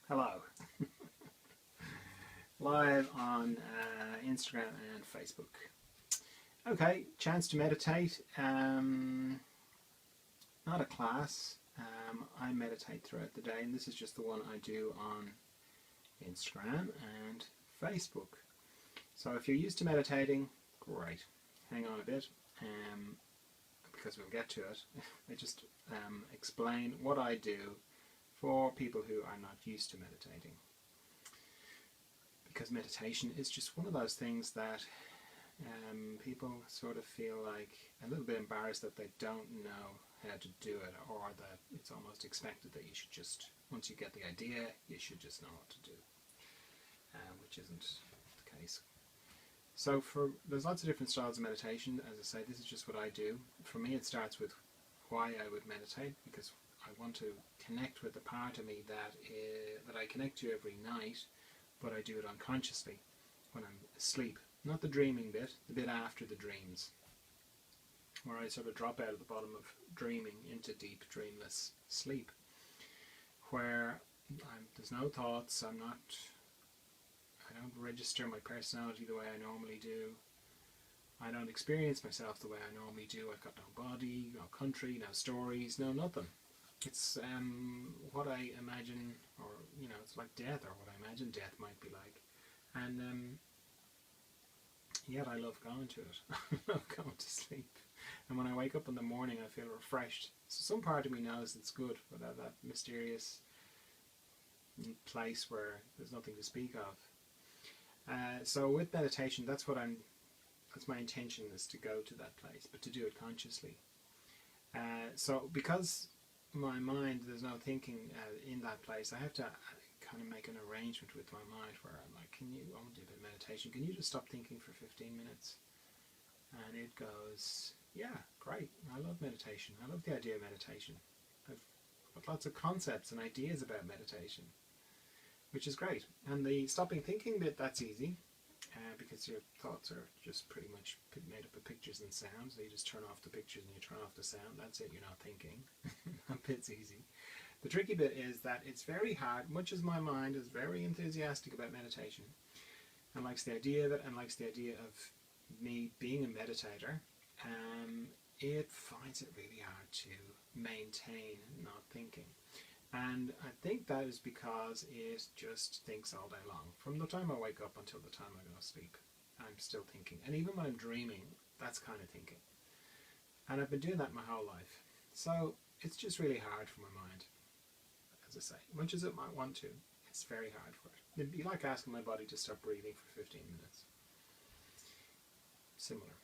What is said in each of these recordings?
Hello. Live on Instagram and Facebook. Okay, chance to meditate. Not a class. I meditate throughout the day, and this is just the one I do on Instagram and Facebook. So if you're used to meditating, great. Hang on a bit, because we'll get to it. I just explain what I do for people who are not used to meditating. Because meditation is just one of those things that people sort of feel like a little bit embarrassed that they don't know how to do it, or that it's almost expected that you should just, once you get the idea, you should just know what to do, which isn't the case. So there's lots of different styles of meditation. As I say, this is just what I do. For me, it starts with why I would meditate, because I want to connect with the part of me that I connect to every night, but I do it unconsciously when I'm asleep. Not the dreaming bit, the bit after the dreams, where I sort of drop out of the bottom of dreaming into deep, dreamless sleep, where there's no thoughts. I don't register my personality the way I normally do. I don't experience myself the way I normally do. I've got no body, no country, no stories, no nothing. It's what I imagine, or it's like death, or what I imagine death might be like, and yet I love going to it. I love going to sleep, and when I wake up in the morning, I feel refreshed. So some part of me knows it's good, but that mysterious place where there's nothing to speak of. So with meditation, that's my intention, is to go to that place, but to do it consciously. So because my mind, there's no thinking in that place, I have to kind of make an arrangement with my mind where I'm like, I want to do a bit of meditation, can you just stop thinking for 15 minutes? And it goes, yeah, great, I love meditation, I love the idea of meditation. I've got lots of concepts and ideas about meditation, which is great. And the stopping thinking bit, that's easy, because your thoughts are just pretty much made up of pictures and sounds. So you just turn off the pictures and you turn off the sound. That's it, you're not thinking. That bit's easy. The tricky bit is that it's very hard. Much as my mind is very enthusiastic about meditation and likes the idea of it and likes the idea of me being a meditator, it finds it really hard to maintain not thinking. And I think that is because it just thinks all day long. From the time I wake up until the time I go to sleep, I'm still thinking. And even when I'm dreaming, that's kind of thinking. And I've been doing that my whole life. So it's just really hard for my mind, as I say. Much as it might want to, it's very hard for it. It'd be like asking my body to stop breathing for 15 minutes. Similar.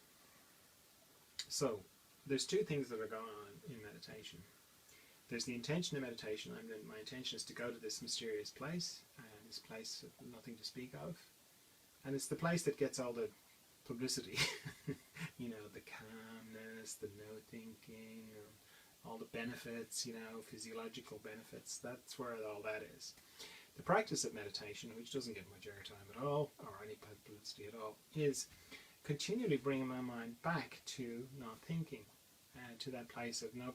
So there's two things that are going on in meditation. There's the intention of meditation, and then my intention is to go to this mysterious place, this place of nothing to speak of. And it's the place that gets all the publicity, the calmness, the no thinking, all the benefits, physiological benefits. That's where all that is. The practice of meditation, which doesn't get much airtime at all, or any publicity at all, is continually bringing my mind back to not thinking. To that place of no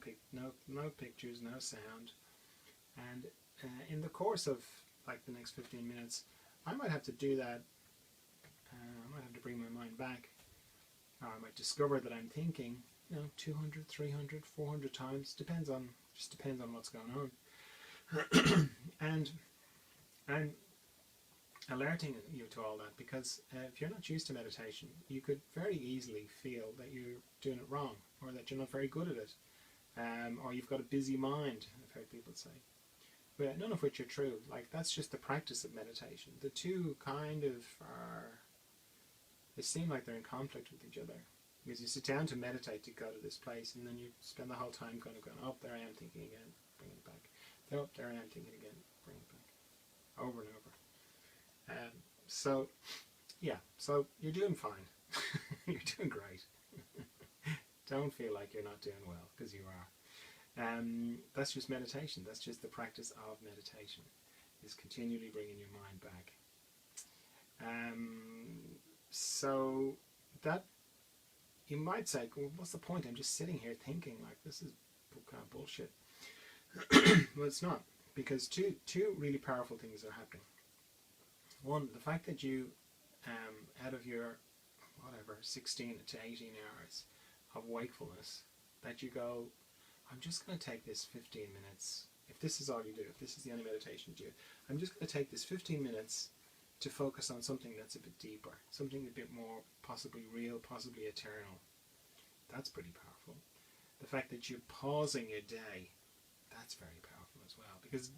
pictures, no sound. And in the course of like the next 15 minutes, I might have to do that. I might have to bring my mind back. Or I might discover that I'm thinking, 200, 300, 400 times. Depends on what's going on. And I'm alerting you to all that, because if you're not used to meditation, you could very easily feel that you're doing it wrong, or that you're not very good at it, or you've got a busy mind, I've heard people say. But none of which are true. Like, that's just the practice of meditation. The two kind of they seem like they're in conflict with each other. Because you sit down to meditate, to go to this place, and then you spend the whole time kind of going, oh, there I am thinking again, bring it back. Oh, there I am thinking again, bring it back. Over and over. So you're doing fine. You're doing great. Don't feel like you're not doing well, because you are. That's just meditation. That's just the practice of meditation, is continually bringing your mind back. So that, you might say, well, what's the point? I'm just sitting here thinking, like, this is kind of bullshit. Well, it's not. because two really powerful things are happening. One, the fact that you, out of your whatever 16 to 18 hours of wakefulness, that you go, I'm just going to take this 15 minutes. If this is all you do, if this is the only meditation you do, I'm just going to take this 15 minutes to focus on something that's a bit deeper, something a bit more possibly real, possibly eternal. That's pretty powerful. The fact that you're pausing your day, that's very powerful as well, because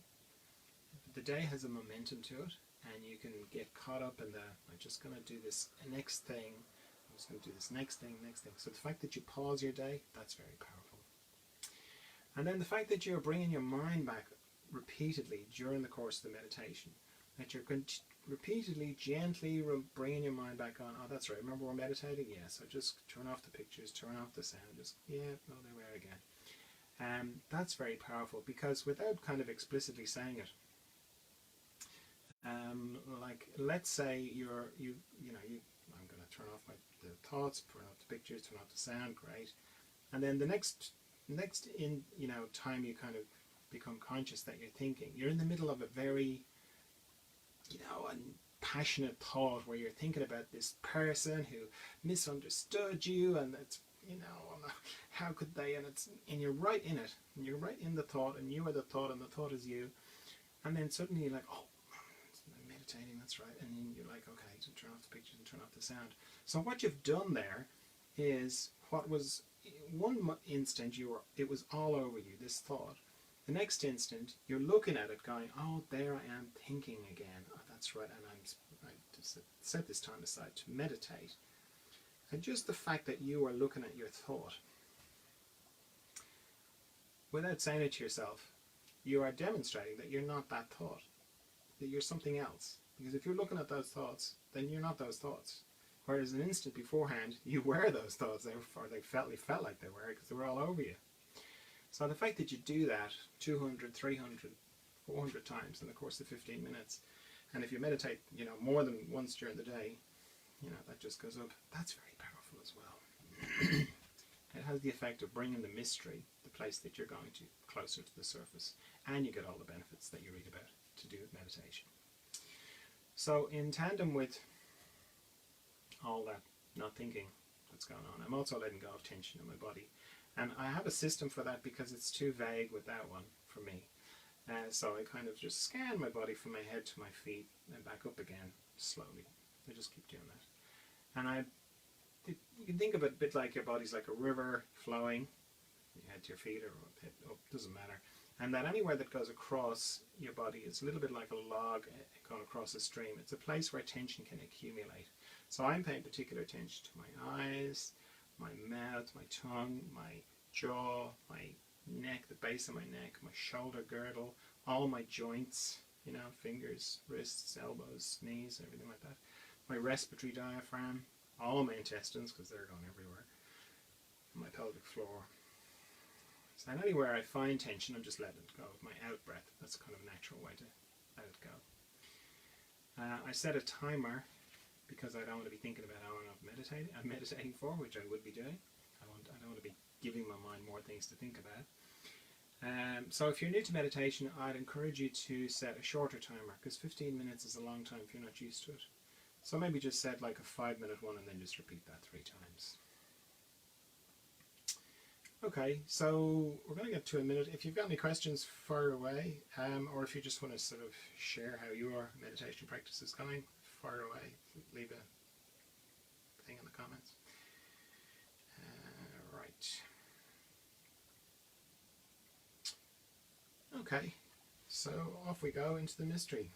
the day has a momentum to it, and you can get caught up in the, I'm just going to do this next thing, I'm just going to do this next thing. So the fact that you pause your day, that's very powerful. And then the fact that you're bringing your mind back repeatedly during the course of the meditation, that you're repeatedly, gently bringing your mind back on, oh, that's right, remember we're meditating? Yeah, so just turn off the pictures, turn off the sound, just, yeah, no, there we are again. That's very powerful, because without kind of explicitly saying it, like, let's say you I'm going to turn off the thoughts, turn off the pictures, turn off the sound, great. And then the next in time you kind of become conscious that you're in the middle of a very a passionate thought where you're thinking about this person who misunderstood you, and it's how could they, and you're right in it, and you're right in the thought, and you are the thought, and the thought is you, and then suddenly you're like, oh, I'm meditating, that's right, and then you're like, okay, so turn off the pictures and turn off the sound. So what you've done there is, what was one instant it was all over you, this thought. The next instant you're looking at it going, oh, there I am thinking again, oh, that's right, and I just set this time aside to meditate. And just the fact that you are looking at your thought, without saying it to yourself, you are demonstrating that you're not that thought, that you're something else. Because if you're looking at those thoughts, then you're not those thoughts. Whereas an instant beforehand, you were those thoughts, or they felt like they were, because they were all over you. So the fact that you do that 200, 300, 400 times in the course of 15 minutes, and if you meditate, more than once during the day, that just goes up. That's very powerful as well. It has the effect of bringing the mystery, the place that you're going to, closer to the surface, and you get all the benefits that you read about to do with meditation. So in tandem with all that not thinking that's going on, I'm also letting go of tension in my body. And I have a system for that because it's too vague with that one for me. So I kind of just scan my body from my head to my feet and back up again slowly. I just keep doing that. And you can think of it a bit like your body's like a river flowing, your head to your feet or head up, doesn't matter. And that anywhere that goes across your body is a little bit like a log going across a stream. It's a place where tension can accumulate. So I'm paying particular attention to my eyes, my mouth, my tongue, my jaw, my neck, the base of my neck, my shoulder girdle, all my joints, fingers, wrists, elbows, knees, everything like that. My respiratory diaphragm, all my intestines, because they're going everywhere, my pelvic floor. So anywhere I find tension, I'm just letting it go with my out breath. That's kind of a natural way to let it go. I set a timer because I don't want to be thinking about how long I'm meditating for, which I would be doing. I don't want to be giving my mind more things to think about. So if you're new to meditation, I'd encourage you to set a shorter timer, because 15 minutes is a long time if you're not used to it. So maybe just set like a 5-minute one and then just repeat that 3 times. Okay, so we're going to get to a minute. If you've got any questions, fire away, or if you just want to sort of share how your meditation practice is going, fire away. Leave a thing in the comments. Right. Okay, so off we go into the mystery.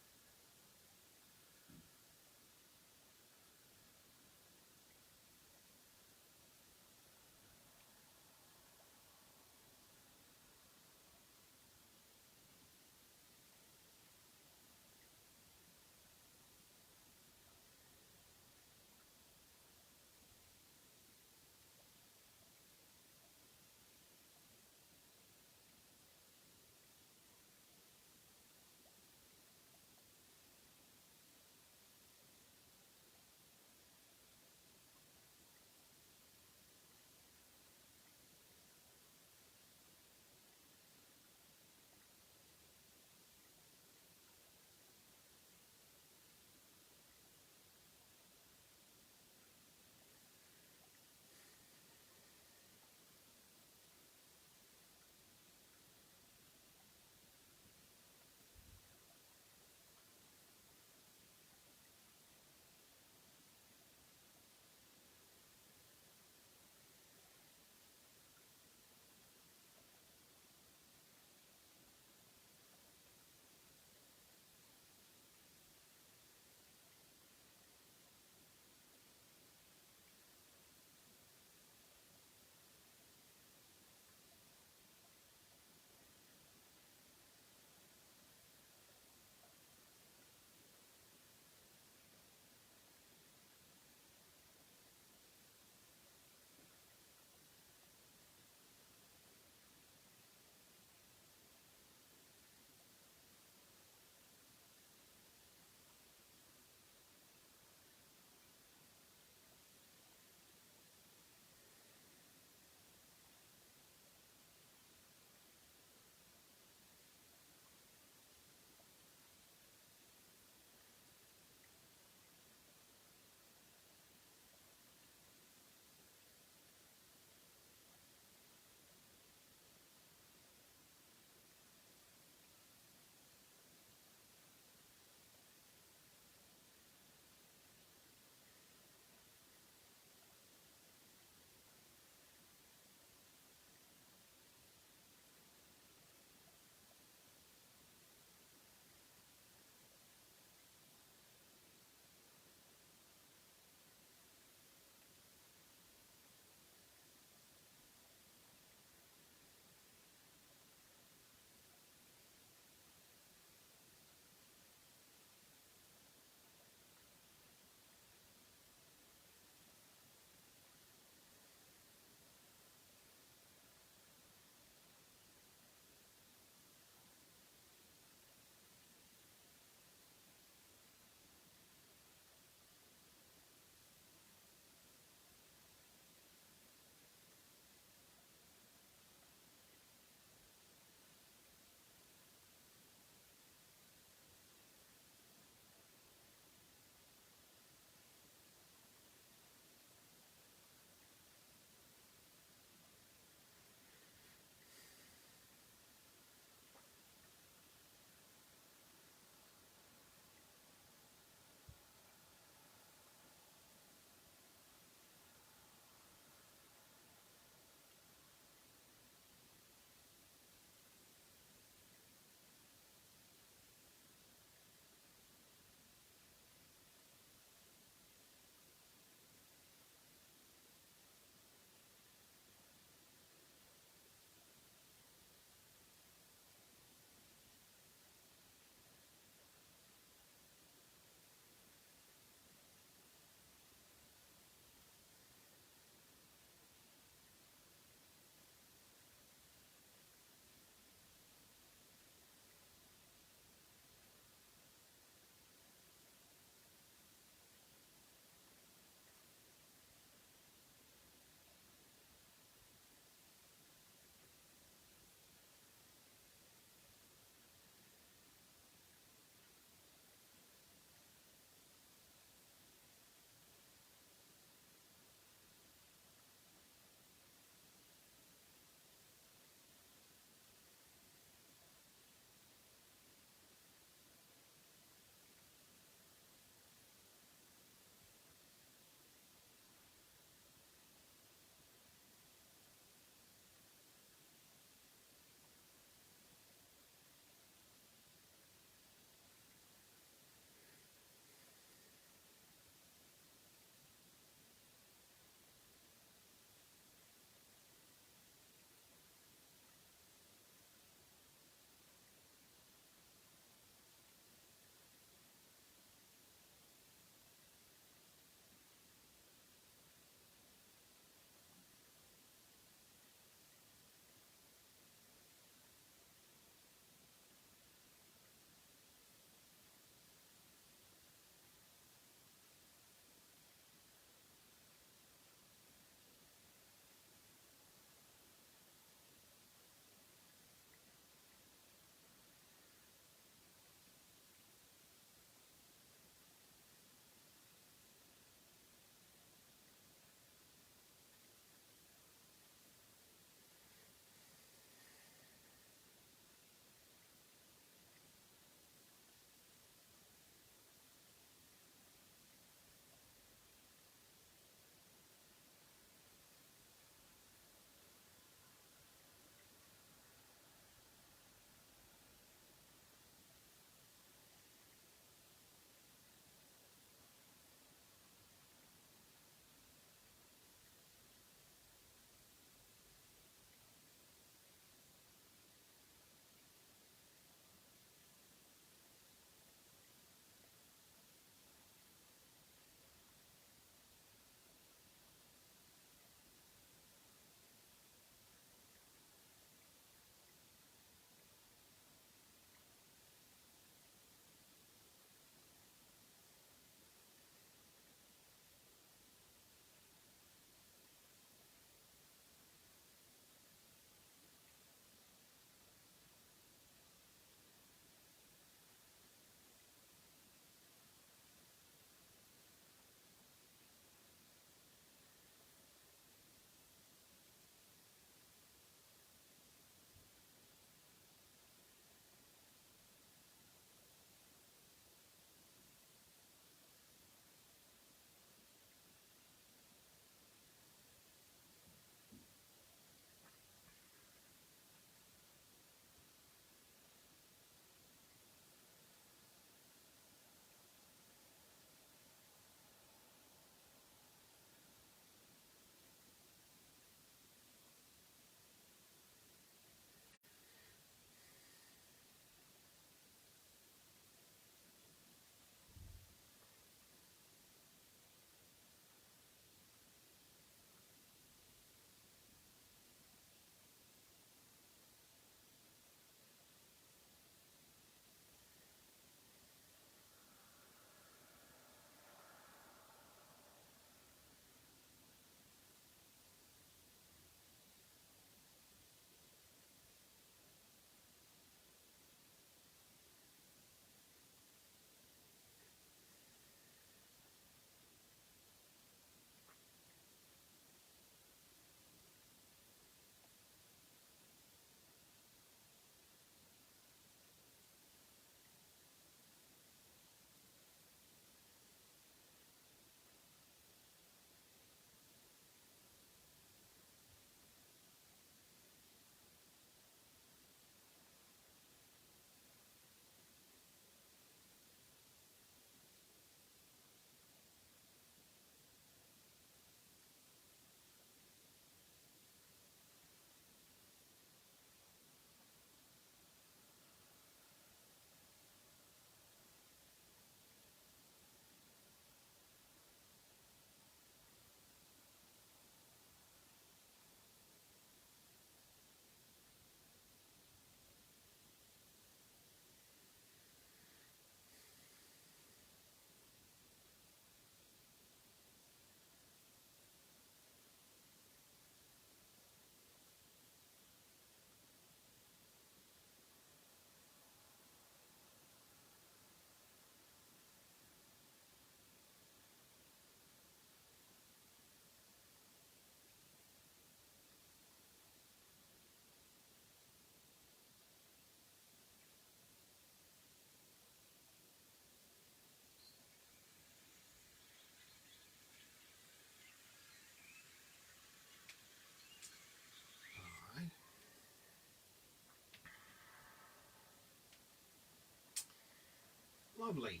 Lovely.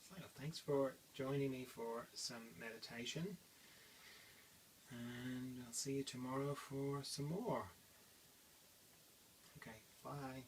So thanks for joining me for some meditation, and I'll see you tomorrow for some more. Okay, bye.